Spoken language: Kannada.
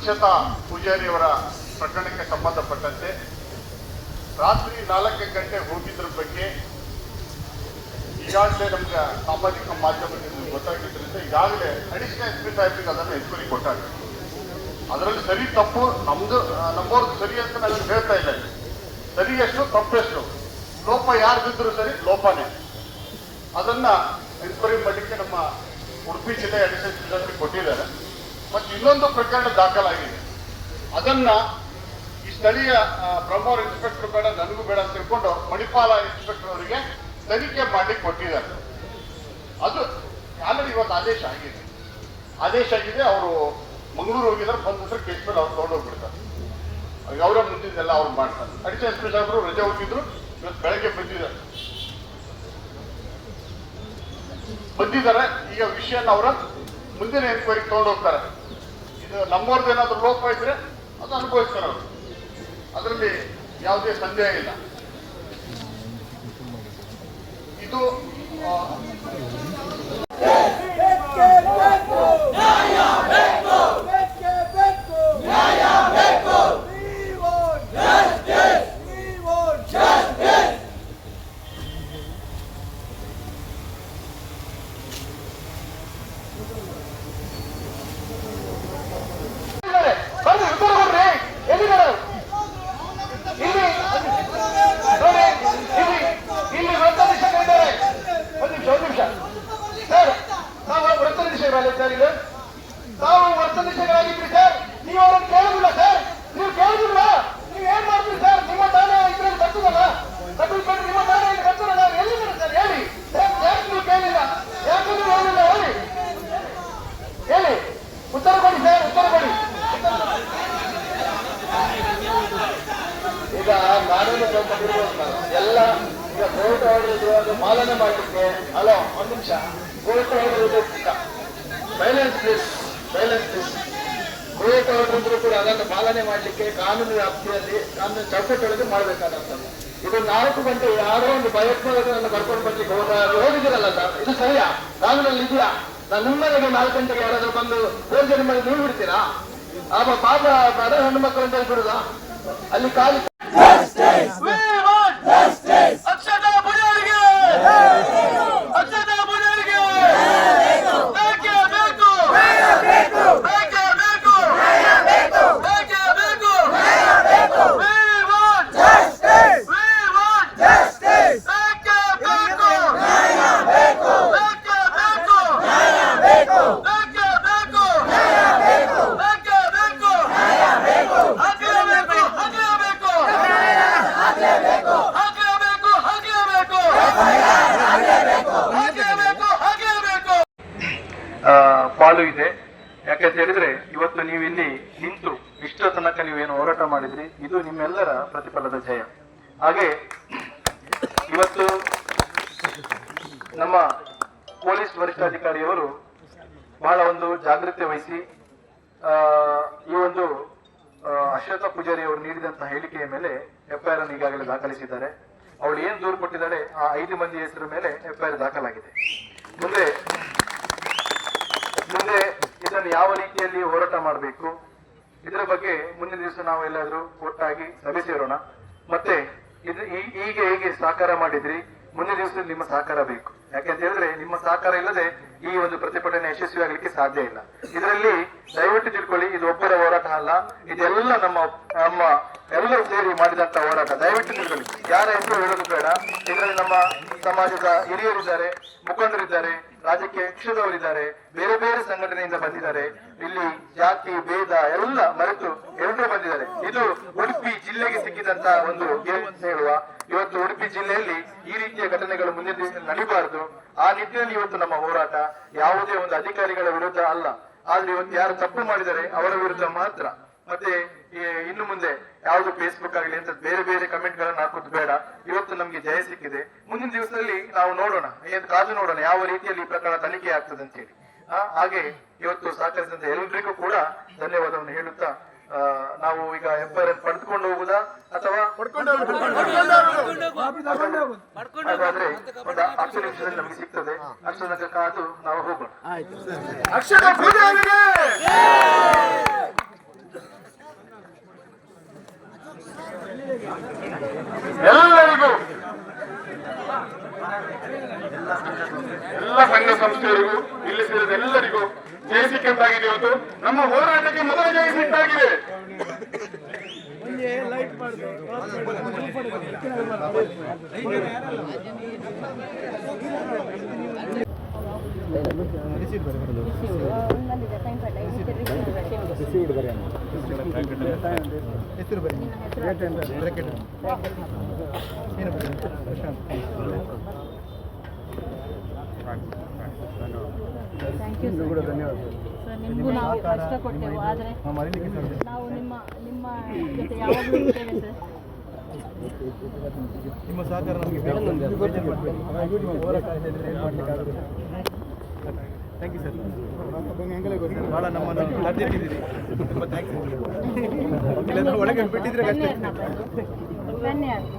ಅಕ್ಷತಾ ಪೂಜಾರಿಯವರ ಪ್ರಕರಣಕ್ಕೆ ಸಂಬಂಧಪಟ್ಟಂತೆ ರಾತ್ರಿ 4 ಗಂಟೆ ಹೋಗಿದ್ರ ಬಗ್ಗೆ ಈಗಾಗಲೇ ನಮ್ಗೆ ಸಾಮಾಜಿಕ ಮಾಧ್ಯಮದಿಂದ ಗೊತ್ತಾಗಿದ್ದರಿಂದ ಈಗಾಗಲೇ ಅಡಿಷನಲ್ ಎಸ್ ಪಿ ಸಾಹೇಬ್ರಿಗೆ ಅದನ್ನು ಎನ್ಕ್ವೈರಿ ಕೊಟ್ಟಾಗ ಅದರಲ್ಲಿ ಸರಿ ತಪ್ಪು ನಮ್ಮವ್ರದ್ದು ಸರಿ ಅಂತ ನಾನು ಹೇಳ್ತಾ ಇಲ್ಲ. ಸರಿ ಎಷ್ಟು ತಪ್ಪೆಷ್ಟು ಲೋಪ ಯಾರ್ದಿದ್ರು ಸರಿ ಲೋಪನೇ. ಅದನ್ನ ಎನ್ಕ್ವೈರಿ ಮಾಡಲಿಕ್ಕೆ ನಮ್ಮ ಉಡುಪಿ ಜಿಲ್ಲೆ ಅಡಿಷನಲ್ ಜಿಲ್ಲಾಧಿಕಾರಿ ಕೊಟ್ಟಿದ್ದಾರೆ. ಮತ್ತು ಇನ್ನೊಂದು ಪ್ರಕರಣ ದಾಖಲಾಗಿದೆ. ಅದನ್ನ ಈ ಸ್ಥಳೀಯ ಬ್ರಹ್ಮವರ ಇನ್ಸ್ಪೆಕ್ಟರ್ ಬೇಡ ನನಗೂ ಬೇಡ ಅಂತ ತಿಳ್ಕೊಂಡು ಮಣಿಪಾಲ ಇನ್ಸ್ಪೆಕ್ಟರ್ ಅವರಿಗೆ ತನಿಖೆ ಮಾಡ್ಲಿಕ್ಕೆ ಕೊಟ್ಟಿದ್ದಾರೆ. ಅದು ಆಲ್ರೆಡಿ ಇವತ್ತು ಆದೇಶ ಆಗಿದೆ. ಅವರು ಮಂಗಳೂರು ಹೋಗಿದ್ದಾರೆ, ಬಂದ್ರೆ ಕೇಸ್ ಮೇಲೆ ಅವ್ರು ತೊಗೊಂಡೋಗ್ಬಿಡ್ತಾರೆ. ಈಗ ಅವರ ಮುಂದಿದ್ದೆಲ್ಲ ಅವ್ರು ಮಾಡ್ತಾರೆ. ಅಡಿಷನಲ್ ಎಸ್ ಪಿ ಸಾಹೇಬರು ರಜೆ ಹೋಗಿದ್ರು, ಇವತ್ತು ಬೆಳಗ್ಗೆ ಬಂದಿದ್ದಾರೆ. ಈಗ ವಿಷಯನ ಅವರ ಮುಂದಿನ ಎನ್ಕ್ವೈರಿಗೆ ತಗೊಂಡೋಗ್ತಾರೆ. ಇದು ನಮ್ಮವ್ರದ್ದು ಏನಾದ್ರು ಲೋಪ ಇದ್ರೆ ಅದು ಅನುಭವಿಸ್ತಾರೆ ಅವರು, ಅದರಲ್ಲಿ ಯಾವುದೇ ಸಂದೇಹ ಇಲ್ಲ. ಇದು ತಾವು ವರ್ತನಿಷೇಧರಾಗಿದ್ರಿ ಸರ್. ನೀವು ಅವ್ರನ್ನ ಕೇಳುದಿಲ್ಲ ಸರ್. ನೀವು ಕೇಳುದಿಲ್ಲ, ನೀವು ಏನ್ ಮಾಡ್ತೀರಿ ಸರ್? ನಿಮ್ಮ ಠಾಣೆ ಇದ್ರಲ್ಲಿ ಬರ್ತದಲ್ಲ, ಕಟ್ಟುಕೊಂಡು ನಿಮ್ಮ ಠಾಣೆ ಇಲ್ಲಿ ಬರ್ತದಲ್ಲ, ಎಲ್ಲಿದ್ದಾರೆ ಸರ್? ಹೇಳಿ. ಯಾಕೆ ನೀವು ಕೇಳಿಲ್ಲ? ಯಾಕೆ ನೀವು ಹೇಳಿಲ್ಲ? ಹೇಳಿ, ಉತ್ತರ ಕೊಡಿ ಸರ್, ಉತ್ತರ ಕೊಡಿ. ಈಗ ಕಾನೂನು ಎಲ್ಲ ಈಗ ಕೋರ್ಟ್ ಆರ್ಡರ್ ಇದ್ರು ಅದು ಪಾಲನೆ ಮಾಡಲಿಕ್ಕೆ. ಹಲೋ, ಒಂದು ನಿಮಿಷ. ಕೋರ್ಟ್ ಆರ್ಡರ್ ಇದೆ, ಸೈಲೆನ್ಸ್ ಪ್ಲೀಸ್. ಕೋರ್ಟ್ ಆರ್ಡರ್ ಇದ್ರು ಕೂಡ ಅದನ್ನು ಪಾಲನೆ ಮಾಡಲಿಕ್ಕೆ ಕಾನೂನು ವ್ಯಾಪ್ತಿಯಲ್ಲಿ, ಕಾನೂನು ಚೌಕಟ್ಟೊಳಗೆ ಮಾಡಬೇಕಾದಂಥದ್ದು. ಇದು 4 ಗಂಟೆ ಯಾರೋ ಒಂದು ಭಯೋತ್ಪಾದಕರನ್ನು ಕರ್ಕೊಂಡು ಬರ್ಲಿಕ್ಕೆ ಹೋಗಿದ್ದೀರಲ್ಲ ಸರ್, ಇದು ಸರಿಯಾ? ಕಾನೂನಲ್ಲಿ ಇದೆಯಾ? ನಾನು ನಿಮ್ಮನೆಗೆ 4 ಗಂಟೆಗೆ ಯಾರಾದ್ರೂ ಬಂದು ಹೋಗಿ ನಿಮ್ಮಲ್ಲಿ ನೀವು ಬಿಡ್ತೀರಾ? ಪಾಪ ಬಡ ಹೆಣ್ಣು ಮಕ್ಕಳು ಅಂತ ಬಿಡುದಾ? ಅಲ್ಲಿ ಕಾಲಿ ಪಾಲು ಇದೆ. ಯಾಕಂತ ಹೇಳಿದ್ರೆ ಇವತ್ತು ನೀವು ಇಲ್ಲಿ ನಿಂತು ಇಷ್ಟರ ತನಕ ನೀವೇನು ಹೋರಾಟ ಮಾಡಿದ್ರಿ, ಇದು ನಿಮ್ಮೆಲ್ಲರ ಪ್ರತಿಫಲದ ಜಯ. ಹಾಗೆ ಇವತ್ತು ನಮ್ಮ ಪೊಲೀಸ್ ವರಿಷ್ಠಾಧಿಕಾರಿಯವರು ಬಹಳ ಒಂದು ಜಾಗೃತಿ ವಹಿಸಿ ಈ ಒಂದು ಅಕ್ಷತಾ ಪೂಜಾರಿ ಅವರು ನೀಡಿದಂತಹ ಹೇಳಿಕೆಯ ಮೇಲೆ ಎಫ್ಐಆರ್ ಅನ್ನು ಈಗಾಗಲೇ ದಾಖಲಿಸಿದ್ದಾರೆ. ಅವಳು ಏನ್ ದೂರು ಕೊಟ್ಟಿದ್ದಾರೆ ಆ 5 ಮಂದಿ ಹೆಸರ ಮೇಲೆ ಎಫ್ಐಆರ್ ದಾಖಲಾಗಿದೆ. ಮುಂದೆ ಇದನ್ನು ಯಾವ ರೀತಿಯಲ್ಲಿ ಹೋರಾಟ ಮಾಡಬೇಕು, ಇದರ ಬಗ್ಗೆ ಮುಂದಿನ ದಿವಸ ನಾವು ಎಲ್ಲಾದ್ರೂ ಒಟ್ಟಾಗಿ ಸಭೆ ಸೇರೋಣ. ಮತ್ತೆ ಹೀಗೆ ಸಹಕಾರ ಮಾಡಿದ್ರಿ, ಮುಂದಿನ ದಿವಸದಲ್ಲಿ ನಿಮ್ಮ ಸಹಕಾರ ಬೇಕು. ಯಾಕೆಂತ ಹೇಳಿದ್ರೆ ನಿಮ್ಮ ಸಹಕಾರ ಇಲ್ಲದೆ ಈ ಒಂದು ಪ್ರತಿಭಟನೆ ಯಶಸ್ವಿ ಆಗಲಿಕ್ಕೆ ಸಾಧ್ಯ ಇಲ್ಲ. ಇದರಲ್ಲಿ ದಯವಿಟ್ಟು ತಿಳ್ಕೊಳ್ಳಿ, ಇದು ಒಬ್ಬರ ಹೋರಾಟ ಅಲ್ಲ, ಇದೆಲ್ಲ ನಮ್ಮ ಎಲ್ಲರೂ ಸೇರಿ ಮಾಡಿದಂತ ಹೋರಾಟ. ದಯವಿಟ್ಟು ತಿಳ್ಕೊಳ್ಳಿ, ಯಾರ ಹೆಸರು ಹೇಳೋದು ಬೇಡ. ಇದರಲ್ಲಿ ನಮ್ಮ ಸಮಾಜದ ಹಿರಿಯರಿದ್ದಾರೆ, ಮುಖಂಡರಿದ್ದಾರೆ, ರಾಜಕೀಯ ಪಕ್ಷದವರಿದ್ದಾರೆ, ಬೇರೆ ಬೇರೆ ಸಂಘಟನೆಯಿಂದ ಬಂದಿದ್ದಾರೆ. ಇಲ್ಲಿ ಜಾತಿ ಭೇದ ಎಲ್ಲ ಮರೆತು ಎಲ್ಲರೂ ಬಂದಿದ್ದಾರೆ. ಇದು ಉಡುಪಿ ಜಿಲ್ಲೆಗೆ ಸಿಕ್ಕಿದಂತ ಒಂದು ಹೇಳುವ. ಇವತ್ತು ಉಡುಪಿ ಜಿಲ್ಲೆಯಲ್ಲಿ ಈ ರೀತಿಯ ಘಟನೆಗಳು ಮುಂದಿನ ದಿನದಲ್ಲಿ ನಡೀಬಾರದು. ಆ ನಿಟ್ಟಿನಲ್ಲಿ ಇವತ್ತು ನಮ್ಮ ಹೋರಾಟ ಯಾವುದೇ ಒಂದು ಅಧಿಕಾರಿಗಳ ವಿರುದ್ಧ ಅಲ್ಲ. ಆದ್ರೆ ಇವತ್ತು ಯಾರು ತಪ್ಪು ಮಾಡಿದರೆ ಅವರ ವಿರುದ್ಧ ಮಾತ್ರ. ಮತ್ತೆ ಇನ್ನು ಮುಂದೆ ಯಾವುದು ಫೇಸ್ಬುಕ್ ಆಗಲಿ ಅಂತ ಬೇರೆ ಬೇರೆ ಕಮೆಂಟ್ ಗಳನ್ನ ಹಾಕೋದು ಬೇಡ. ಇವತ್ತು ನಮ್ಗೆ ಜಯ ಸಿಕ್ಕಿದೆ. ಮುಂದಿನ ದಿವಸದಲ್ಲಿ ನಾವು ನೋಡೋಣ, ಕಾದು ನೋಡೋಣ ಯಾವ ರೀತಿಯಲ್ಲಿ ಪ್ರಕರಣ ತನಿಖೆ ಆಗ್ತದೆ ಅಂತ ಹೇಳಿ. ಹಾಗೆ ಇವತ್ತು ಸಹಕರಿಸಿದಂತ ಎಲ್ಲರಿಗೂ ಕೂಡ ಧನ್ಯವಾದವನ್ನು ಹೇಳುತ್ತಾ ನಾವು ಈಗ ಎಫ್ಐಆರ್ ಪಡೆದುಕೊಂಡು ಹೋಗುದಾ ಅಥವಾ ಹಾಗಾದ್ರೆ ಒಂದು 10 ನಿಮಿಷದಲ್ಲಿ ನಮಗೆ ಸಿಗ್ತದೆ. ಅಷ್ಟೊಂದಕ್ಕೆ ಕಾದು ನಾವು ಹೋಗೋಣ. ಎಲ್ಲರಿಗೂ ಎಲ್ಲ ಸಂಘ ಸಂಸ್ಥೆಯವರಿಗೂ ಇಲ್ಲಿ ಸೇರಿದ ಎಲ್ಲರಿಗೂ ಜಯ ಸಿಕ್ಕಂತಾಗಿದೆ. ಇವತ್ತು ನಮ್ಮ ಹೋರಾಟಕ್ಕೆ ಮೊದಲ ಜಯ ಸಿಕ್ಕಾಗಿದೆ. ನಿಮಗೂ ನಾವು ಕಷ್ಟ ಕೊಟ್ಟೆವು, ಆದರೆ ನಾವು ನಿಮ್ಮ ಜೊತೆ ಯಾವಾಗಲೂ ಇರ್ತೇವೆ ಸರ್. ನಿಮ್ಮ ಸಹಕಾರ ನಮಗೆ ಥ್ಯಾಂಕ್ ಯು ಸರ್. ಭಾಳ ನಮ್ಮನ್ನು ಕರೆದಿಟ್ಟಿದ್ದೀರಿ, ತುಂಬ ಥ್ಯಾಂಕ್ಸ್. ಒಳಗೆ ಬಿಟ್ಟಿದ್ರೆ ಧನ್ಯವಾದ.